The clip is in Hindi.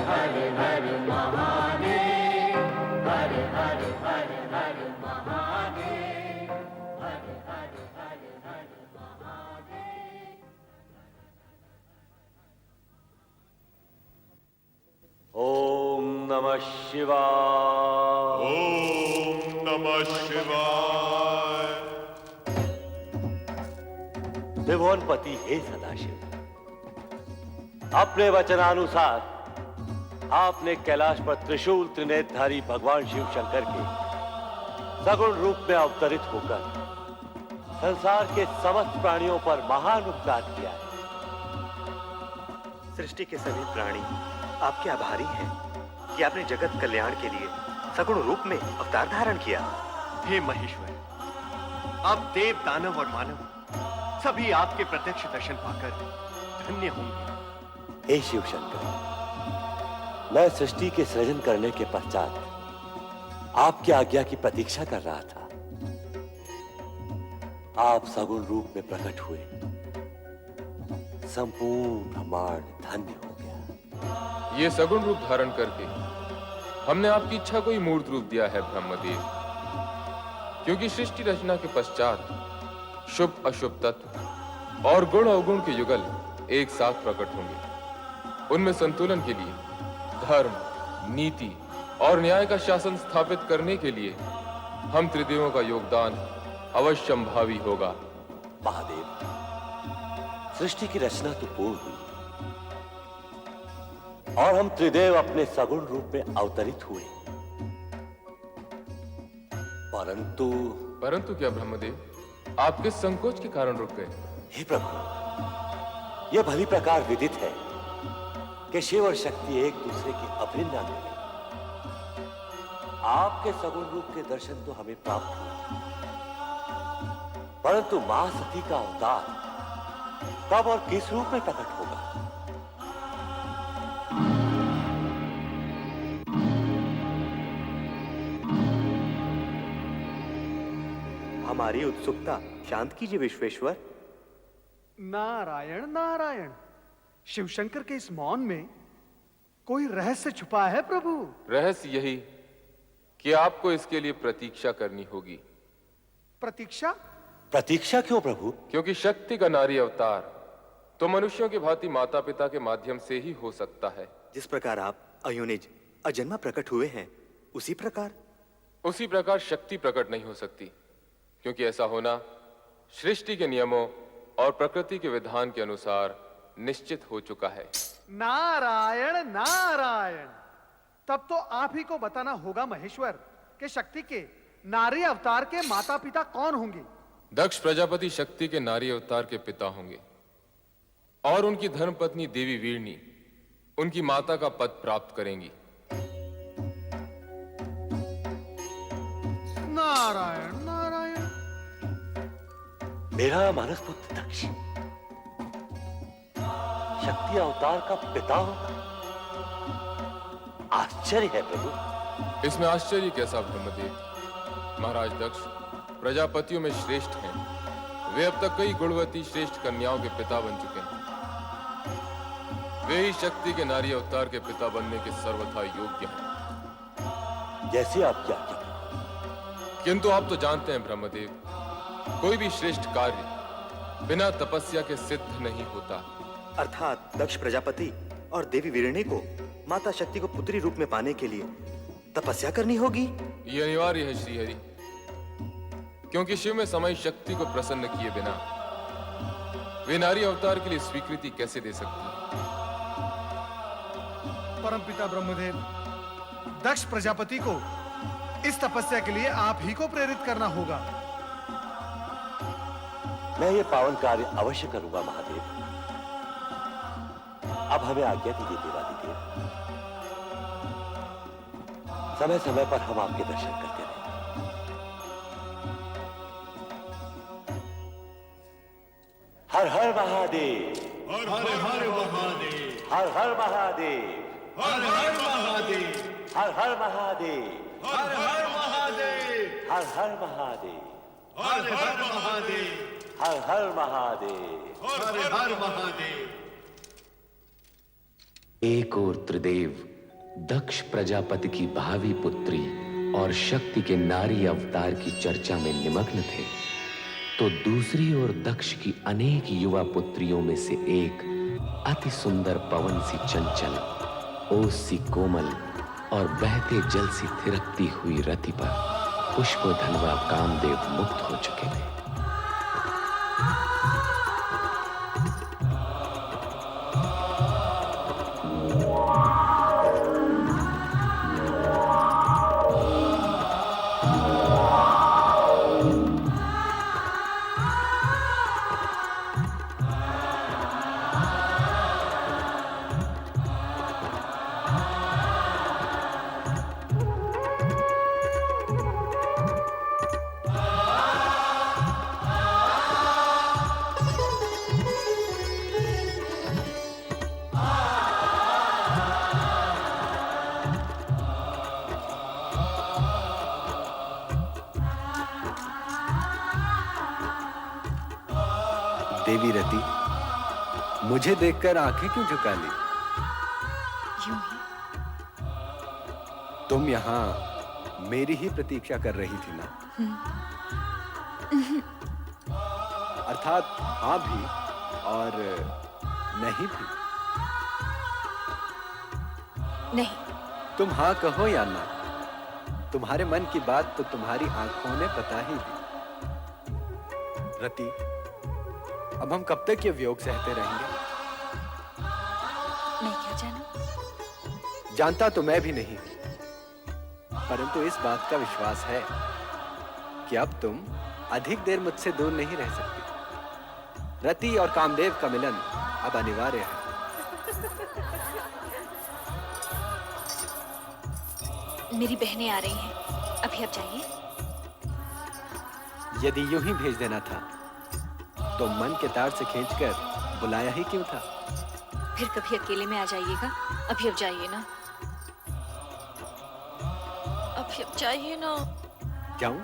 हर हर महादेव, हर हर हर हर महादेव, हर हर हर हर महादेव। ओम नमः शिवाय। ओम नमः शिवाय। त्रिभुवनपति हे सदाशिव, अपने वचनानुसार आपने कैलाश पर त्रिशूल त्रिनेत्रधारी भगवान शिव शंकर के सगुण रूप में अवतरित होकर संसार के समस्त प्राणियों पर महान उपकार किया है। सृष्टि के सभी प्राणी आपके आभारी हैं कि आपने जगत कल्याण के लिए सगुण रूप में अवतार धारण किया। हे महेश्वर, अब देव, दानव और मानव सभी आपके प्रत्यक्ष दर्शन पाकर धन्य होंगे। हे शिव शंकर, मैं सृष्टि के सृजन करने के पश्चात आपकी आज्ञा की प्रतीक्षा कर रहा था। आप सगुण रूप में प्रकट हुए, संपूर्ण ब्रह्मांड धन्य हो गया। ये सगुण रूप धारण करके हमने आपकी इच्छा को ही मूर्त रूप दिया है ब्रह्मदेव, क्योंकि सृष्टि रचना के पश्चात शुभ अशुभ तत्व और गुण अवगुण के युगल एक साथ प्रकट होंगे। उनमें संतुलन के लिए धर्म, नीति और न्याय का शासन स्थापित करने के लिए हम त्रिदेवों का योगदान अवश्यंभावी होगा। महादेव, सृष्टि की रचना तो पूर्ण हुई और हम त्रिदेव अपने सगुण रूप में अवतरित हुए, परंतु क्या ब्रह्मदेव, आप किस संकोच के कारण रुक गए? हे प्रभु, यह भली प्रकार विदित है कि शिव और शक्ति एक दूसरे के अभिन्न अंग हैं। आपके सगुण रूप के दर्शन तो हमें प्राप्त हुए, परंतु मां सती का अवतार कब और किस रूप में प्रकट होगा? हमारी उत्सुकता शांत कीजिए विश्वेश्वर। नारायण नारायण, शिवशंकर के इस मौन में कोई रहस्य छुपा है प्रभु। रहस्य यही कि आपको इसके लिए प्रतीक्षा करनी होगी। प्रतीक्षा? प्रतीक्षा क्यों प्रभु? क्योंकि शक्ति का नारी अवतार तो मनुष्यों की भांति माता पिता के माध्यम से ही हो सकता है। जिस प्रकार आप अयोनिज अजन्मा प्रकट हुए हैं, उसी प्रकार शक्ति प्रकट नहीं हो सकती, क्योंकि ऐसा होना सृष्टि के नियमों और प्रकृति के विधान के अनुसार निश्चित हो चुका है। नारायण नारायण, तब तो आप ही को बताना होगा महेश्वर कि शक्ति के नारी अवतार के माता पिता कौन होंगे। दक्ष प्रजापति शक्ति के नारी अवतार के पिता होंगे और उनकी धर्मपत्नी देवी वीरनी उनकी माता का पद प्राप्त करेंगी। नारायण नारायण, मेरा मानस पुत्र दक्ष शक्ति अवतार का पिता होगा? आश्चर्य है प्रभु। इसमें आश्चर्य कैसा ब्रह्मदेव? महाराज दक्ष प्रजापतियों में श्रेष्ठ हैं। वे अब तक कई गुणवती श्रेष्ठ कन्याओं के पिता बन चुके हैं। वे ही शक्ति के नारी अवतार के पिता बनने के सर्वथा योग्य हैं। जैसे आप क्या कहते? किंतु आप तो जानते हैं ब्रह्मदेव, कोई भी श्रेष्ठ कार्य बिना तपस्या के सिद्ध नहीं होता। अर्थात दक्ष प्रजापति और देवी वीरणी को माता शक्ति को पुत्री रूप में पाने के लिए तपस्या करनी होगी। यह अनिवार्य है श्रीहरि, क्योंकि शिव में समाई शक्ति को प्रसन्न किए बिना वे नारी अवतार के लिए स्वीकृति कैसे दे सकती? परमपिता ब्रह्मदेव, दक्ष प्रजापति को इस तपस्या के लिए आप ही को प्रेरित करना होगा। मैं ये पावन कार्य अवश्य करूंगा महादेव। अब हमें आज्ञा दीजिए देवादिदेव, समय समय पर हम आपके दर्शन करते रहें। हर हर महादेव, हर हर हर महादेव, हर हर महादेव, हर हर महादेव, हर हर महादेव, हर हर महादेव, हर हर महादेव, हर हर महादेव, हर हर महादेव। हर हर महादेव। एक और त्रिदेव दक्ष प्रजापति की भावी पुत्री और शक्ति के नारी अवतार की चर्चा में निमग्न थे, तो दूसरी ओर दक्ष की अनेक युवा पुत्रियों में से एक अति सुंदर पवन सी चंचल, ओस सी कोमल और बहते जल सी थिरकती हुई रति पर पुष्पधनवा कामदेव मुक्त हो चुके थे। देवी रति, मुझे देखकर आंखें क्यों झुका ली? यूं ही। तुम यहाँ मेरी ही प्रतीक्षा कर रही थी ना? अर्थात हाँ भी और नहीं भी। नहीं। तुम हाँ कहो या ना, तुम्हारे मन की बात तो तुम्हारी आंखों ने बता ही दी। रति, अब हम कब तक ये वियोग सहते रहेंगे? मैं क्या जानूं? जानता तो मैं भी नहीं, परंतु इस बात का विश्वास है कि अब तुम अधिक देर मुझसे दूर नहीं रह सकती। रति और कामदेव का मिलन अब अनिवार्य है। मेरी बहनें आ रही हैं, अभी आप जाइए। यदि यूं ही भेज देना था तो मन के तार से खींचकर बुलाया ही क्यों था? फिर कभी अकेले में आ जाइएगा। अभी अब जाइए ना। अभी अब जाइए ना। जाऊं?